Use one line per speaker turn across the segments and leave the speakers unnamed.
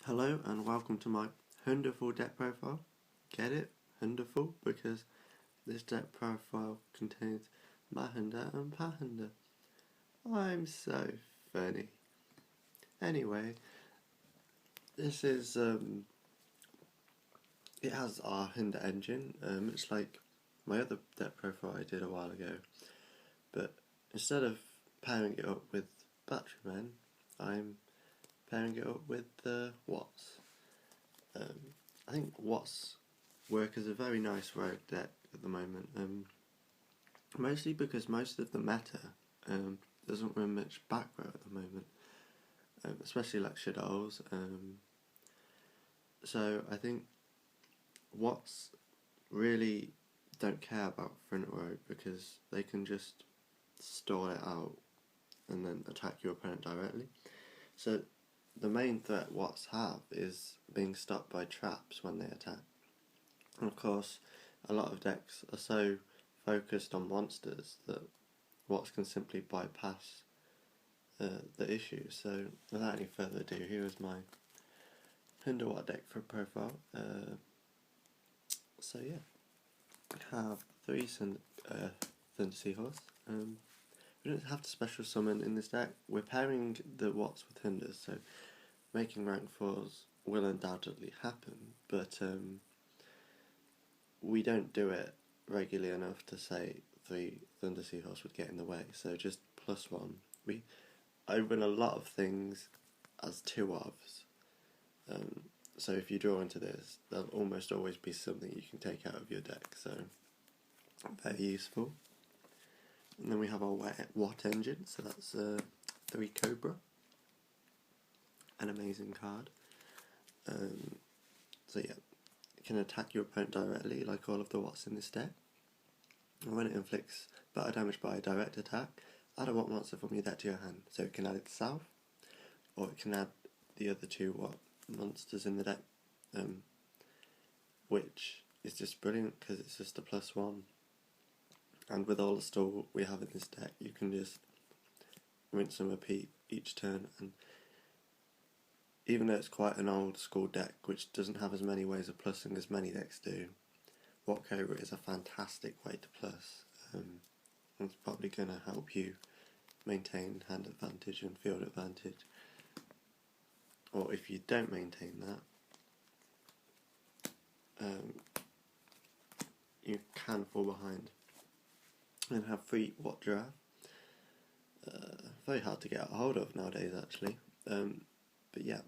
Hello and welcome to my Hunderful deck profile. Get it? Hunderful? Because this deck profile contains Mahunder and Pahunder. I'm so funny. Anyway, this is, it has our Hunder engine. It's like my other deck profile I did a while ago. But instead of pairing it up with Battery Men, I'm pairing it up with the Watts. I think Watts work as a very nice rogue deck at the moment, mostly because most of the meta doesn't run much back row at the moment, especially like Shadows. So I think Watts really don't care about front row because they can just stall it out and then attack your opponent directly. So the main threat Watts have is being stopped by traps when they attack. And of course, a lot of decks are so focused on monsters that Watts can simply bypass the issue. So without any further ado, here is my 100 watt deck for profile. So yeah, I have 3 Thunder Seahorse. We don't have to special summon in this deck. We're pairing the Watts with Hunders, so making rank 4s will undoubtedly happen, but we don't do it regularly enough to say 3 Thunder Seahorse would get in the way, so just +1. I run a lot of things as 2-ofs, so if you draw into this, there'll almost always be something you can take out of your deck, so very useful. And then we have our Watt engine, so that's 3 Cobra, an amazing card. So yeah, it can attack your opponent directly, like all of the Watts in this deck. And when it inflicts battle damage by a direct attack, add a Watt monster from your deck to your hand. So it can add itself, or it can add the other 2 Watt monsters in the deck, which is just brilliant because it's just a +1. And with all the stall we have in this deck, you can just rinse and repeat each turn. And even though it's quite an old school deck, which doesn't have as many ways of plussing as many decks do, Wattcobra is a fantastic way to plus. It's probably going to help you maintain hand advantage and field advantage. Or if you don't maintain that, you can fall behind. And have 3 Wattgiraffe. Very hard to get a hold of nowadays, actually. But yeah,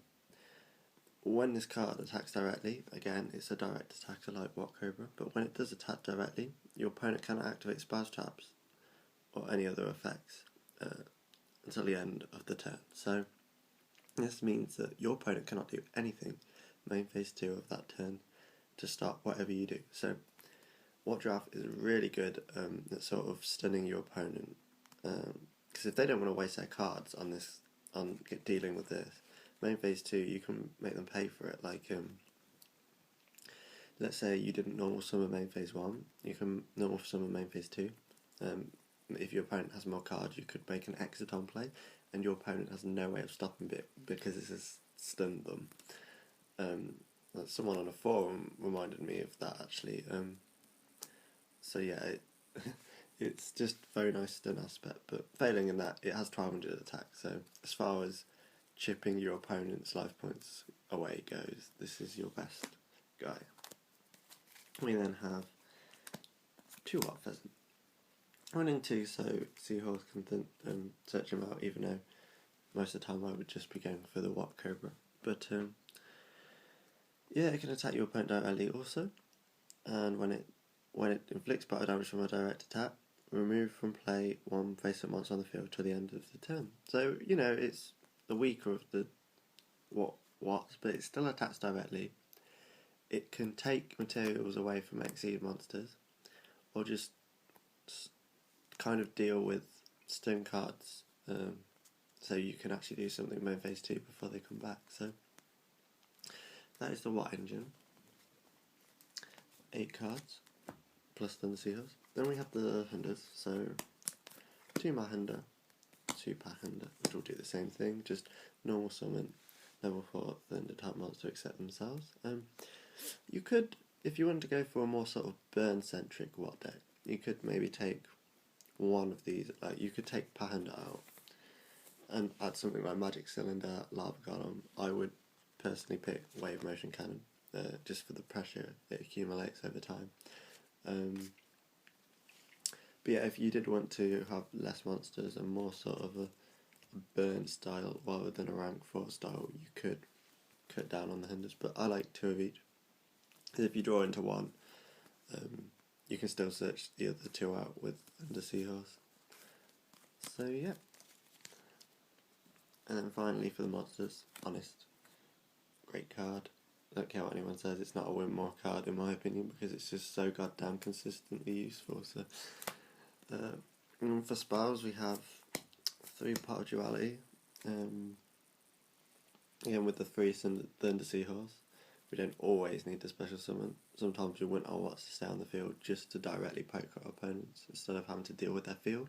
when this card attacks directly, again, it's a direct attacker like Wattcobra, but when it does attack directly, your opponent cannot activate spells, traps, or any other effects until the end of the turn. So this means that your opponent cannot do anything main phase 2 of that turn to stop whatever you do. So Wattgiraffe is really good at sort of stunning your opponent, because if they don't want to waste their cards on dealing with this main phase 2, you can make them pay for it. Like let's say you didn't normal summon main phase 1, you can normal summon main phase 2. If your opponent has more cards, you could make an exit on play, and your opponent has no way of stopping it because this has stunned them. Someone on a forum reminded me of that actually. So yeah, it's just very nice stun aspect, but failing in that, it has 1200 attack, so as far as chipping your opponent's life points away goes, this is your best guy. We then have 2 Wattpheasant. Running 2, so Seahorse can search him out, even though most of the time I would just be going for the Wattcobra. But yeah, it can attack your opponent directly also, and when it inflicts battle damage from a direct attack, remove from play 1 face-up monster on the field till the end of the turn. So, you know, it's the weaker of the Watts, but it still attacks directly. It can take materials away from exceed monsters, or just kind of deal with stun cards, so you can actually do something main phase 2 before they come back. So that is the Watt engine. 8 cards. Plus Thunder Seahorse. Then we have the Hunders, so 2 Mahunder, 2 Pahunder, which will do the same thing, just normal summon level 4 Thunder type monster accept themselves. You could, if you wanted to go for a more sort of burn centric Watt deck, you could maybe take one of these. You could take Pahunder out and add something like Magic Cylinder, Lava Golem. I would personally pick Wave Motion Cannon, just for the pressure it accumulates over time. But yeah, if you did want to have less monsters and more sort of a burn style rather than a rank 4 style, you could cut down on the Hunders, but I like 2 of each. Because if you draw into one, you can still search the other 2 out with Under Seahorse. So yeah. And then finally for the monsters, Honest. Great card. I don't care what anyone says, it's not a win more card in my opinion because it's just so goddamn consistently useful. So for spells we have 3 Pot of Duality. Again with the 3 Thunder Seahorse. We don't always need the special summon. Sometimes we want our Watts to stay on the field just to directly poke our opponents instead of having to deal with their field.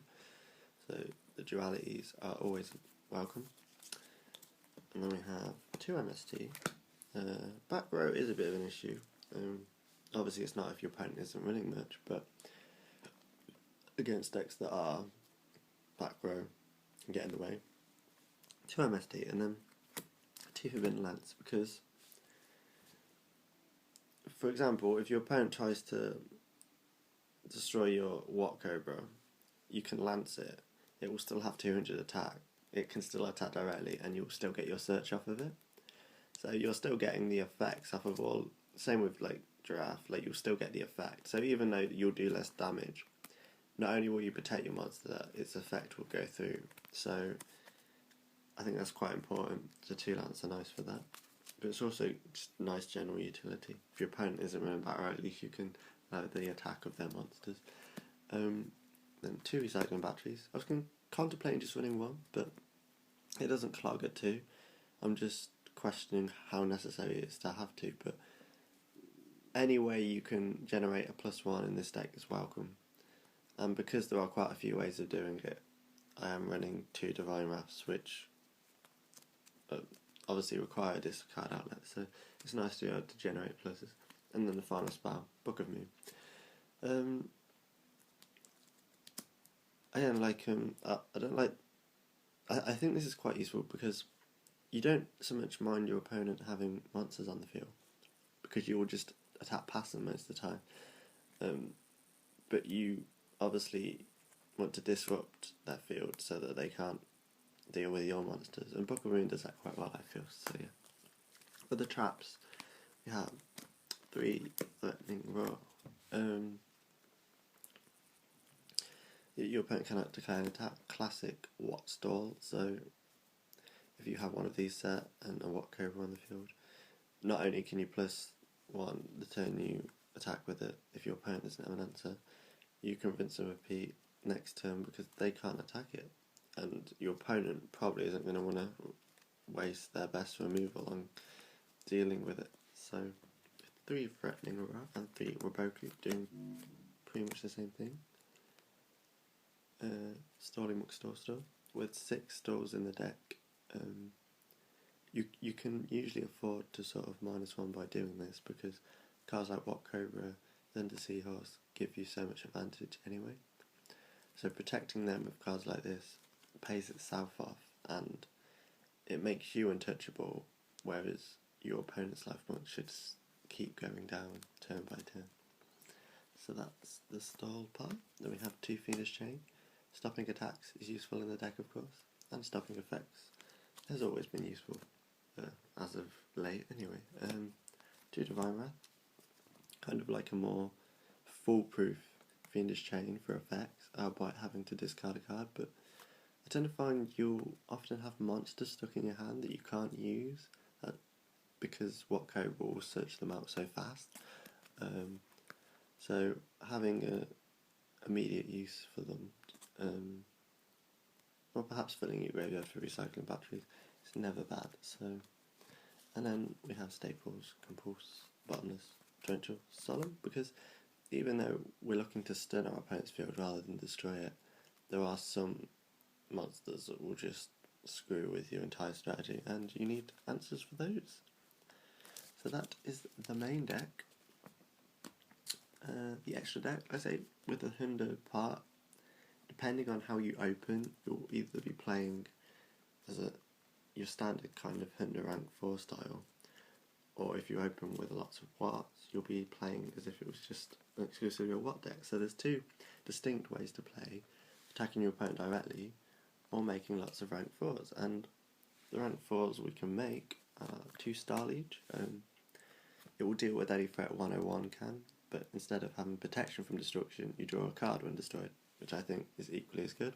So the dualities are always welcome. And then we have 2 MST. Back row is a bit of an issue. Obviously it's not if your opponent isn't running much, but against decks that are back row can get in the way. 2 MST and then 2 Forbidden Lance, because for example, if your opponent tries to destroy your Wattcobra, you can lance it. It will still have 200 attack. It can still attack directly, and you'll still get your search off of it. So you're still getting the effects off of all. Same with like Giraffe. Like you'll still get the effect. So even though you'll do less damage, not only will you protect your monster, its effect will go through. So I think that's quite important. The 2 lance are nice for that. But it's also just nice general utility. If your opponent isn't running back row, at least you can lower the attack of their monsters. Then 2 recycling batteries. I was contemplating just running 1, but it doesn't clog at 2. I'm just questioning how necessary it is to have 2, but any way you can generate a +1 in this deck is welcome. And because there are quite a few ways of doing it, I am running 2 Divine Wraths, which obviously require a discard outlet, so it's nice to be able to generate pluses. And then the final spell, Book of Moon. I don't like I think this is quite useful because you don't so much mind your opponent having monsters on the field because you will just attack past them most of the time. But you obviously want to disrupt their field so that they can't deal with your monsters, and Book of Moon does that quite well, I feel. So yeah. For the traps, we have 3 Threatening Roar. Your opponent cannot declare an attack. Classic Watt stall. So if you have one of these set and a Wattcobra on the field, not only can you +1 the turn you attack with it, if your opponent doesn't have an answer, you can rinse and repeat next turn because they can't attack it. And your opponent probably isn't going to want to waste their best removal on dealing with it. So 3 Threatening Roar and 3 Waboku doing pretty much the same thing. Stalling McStore with 6 stalls in the deck. You can usually afford to sort of -1 by doing this because cards like Wattcobra, Thunder Seahorse give you so much advantage anyway. So protecting them with cards like this pays itself off and it makes you untouchable, whereas your opponent's life points should keep going down turn by turn. So that's the stall part. Then we have 2 Fiendish Chain. Stopping attacks is useful in the deck, of course, and stopping effects has always been useful, as of late anyway. 2 Divine Wrath, kind of like a more foolproof Fiendish Chain for effects, albeit having to discard a card, but I tend to find you'll often have monsters stuck in your hand that you can't use, because Wattcobra will search them out so fast. So having a immediate use for them, or perhaps filling your graveyard for recycling batteries, is never bad. So, and then we have staples, Compulse, Bottomless, Torrential, Solemn, because even though we're looking to stun our opponent's field rather than destroy it, there are some monsters that will just screw with your entire strategy, and you need answers for those. So that is the main deck. The extra deck, I say, with the Hunder part, depending on how you open, you'll either be playing as your standard kind of Hunder rank 4 style, or if you open with lots of Watts, you'll be playing as if it was just an exclusively a Watt deck. So there's two distinct ways to play: attacking your opponent directly, or making lots of rank 4s. And the rank 4s we can make are 2 star each. It will deal with any threat 101 can, but instead of having protection from destruction, you draw a card when destroyed, which I think is equally as good.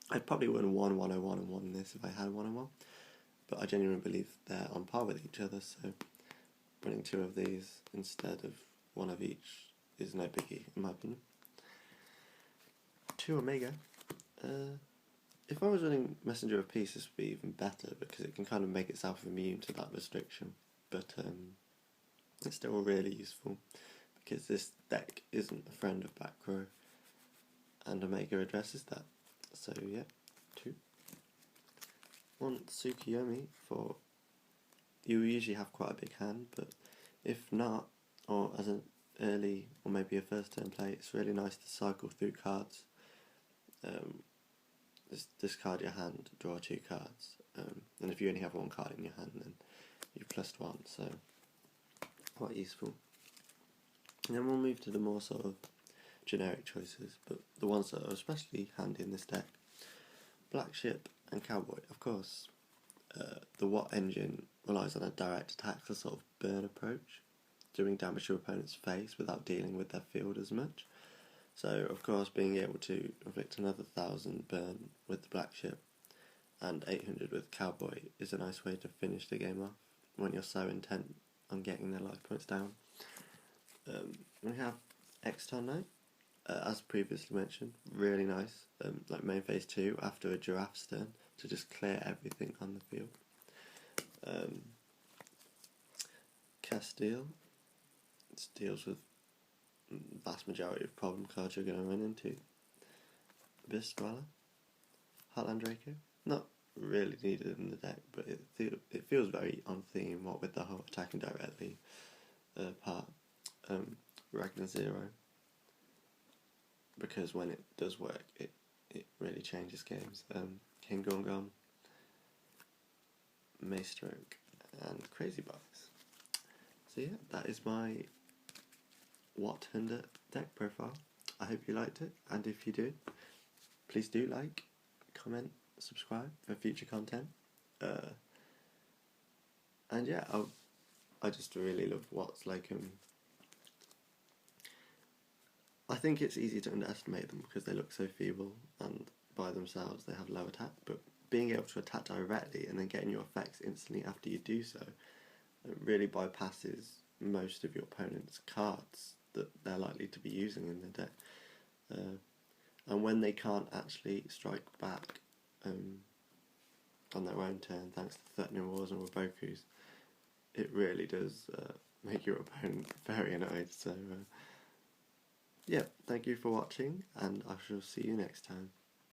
I'd probably win 101 and 1 in this if I had 101, but I genuinely believe they're on par with each other, so winning 2 of these instead of 1 of each is no biggie, in my opinion. 2 Omega. If I was running Messenger of Peace, this would be even better, because it can kind of make itself immune to that restriction, but it's still really useful, because this deck isn't a friend of back row, and Omega addresses that. So yeah, 2. 1 Tsukiyomi for, you usually have quite a big hand, but if not, or as an early or maybe a first turn play, it's really nice to cycle through cards. Just discard your hand, draw 2 cards, and if you only have 1 card in your hand, then you've +1, so quite useful. And then we'll move to the more sort of generic choices, but the ones that are especially handy in this deck: Black Ship and Cowboy. Of course, the Watt engine relies on a direct attack, a sort of burn approach, doing damage to your opponent's face without dealing with their field as much. So, of course, being able to inflict another 1000 burn with the Black Ship and 800 with Cowboy is a nice way to finish the game off when you're so intent on getting their life points down. We have Exton Knight, as previously mentioned, really nice, like main phase 2 after a Giraffe's turn, to just clear everything on the field. Castile, it deals with the vast majority of problem cards you're going to run into. Abyss Dweller, Heartland Draco, not really needed in the deck, but it feels very on theme, what with the whole attacking directly part. Ragnar Zero, because when it does work, it really changes games. King Gongom, Maystroke, and Crazy Box. So yeah, that is my Watthunder deck profile. I hope you liked it, and if you did, please do like, comment, subscribe for future content. And yeah, I just really love Watts. Like, I think it's easy to underestimate them because they look so feeble, and by themselves they have low attack, but being able to attack directly and then getting your effects instantly after you do so, it really bypasses most of your opponent's cards that they're likely to be using in their deck. And when they can't actually strike back on their own turn, thanks to Threatening Wars and Wabokus, it really does make your opponent very annoyed. So yeah, thank you for watching, and I shall see you next time.